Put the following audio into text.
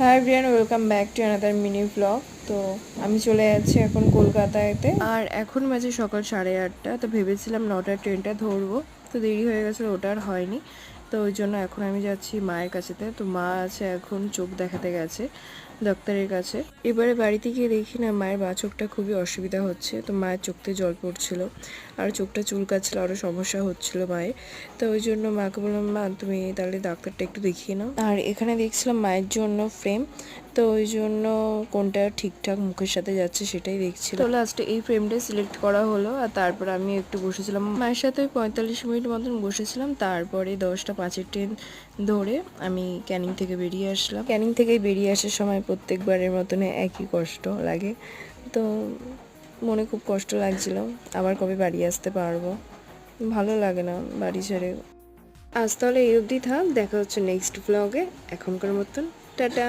Hi everyone, welcome back to another mini blog. তো আমি চলে যাচ্ছি এখন কলকাতাতে, আর এখন বাজে সকাল 8:30। তো ভেবেছিলাম 9টার ট্রেনটা ধরবো, তো দেরি হয়ে গেছে, ওটা আর হয়নি। তো ওই জন্য এখন আমি যাচ্ছি মায়ের কাছেতে। তো মা আছে এখন, চোখ দেখাতে গেছে ডাক্তারের কাছে। এবারে বাড়িতে গিয়ে দেখি না মায়ের বা চোখটা খুবই অসুবিধা হচ্ছে। তো মায়ের চোখতে জল পড়ছিল আর চোখটা চুলকাচ্ছিল, আরও সমস্যা হচ্ছিল মায়ের। তো ওই জন্য মাকে বললাম, মা তুমি তাহলে ডাক্তারটা একটু দেখিয়ে নাও। আর এখানে দেখছিলাম মায়ের জন্য ফ্রেম, তো ওই জন্য কোনটা ঠিকঠাক মুখের সাথে যাচ্ছে সেটাই দেখছি। তো লাস্টে এই ফ্রেমটাই সিলেক্ট করা হলো, আর তারপর আমি একটু বসেছিলাম মায়ের সাথে, 45 মিনিট মতন বসেছিলাম। তারপরে 10টা 5-এর ট্রেন ধরে আমি ক্যানিং থেকে বেরিয়ে আসলাম। ক্যানিং থেকে বেরিয়ে আসার সময় প্রত্যেকবারের মতন একই কষ্ট লাগে, তো মনে খুব কষ্ট লাগছিল, আবার কবে বাড়ি আসতে পারবো, ভালো লাগে না বাড়ি ছেড়ে। আজ তাহলে এই অবধি থাক, দেখা হচ্ছে নেক্সট ব্লগে। এখনকার মতন টাটা।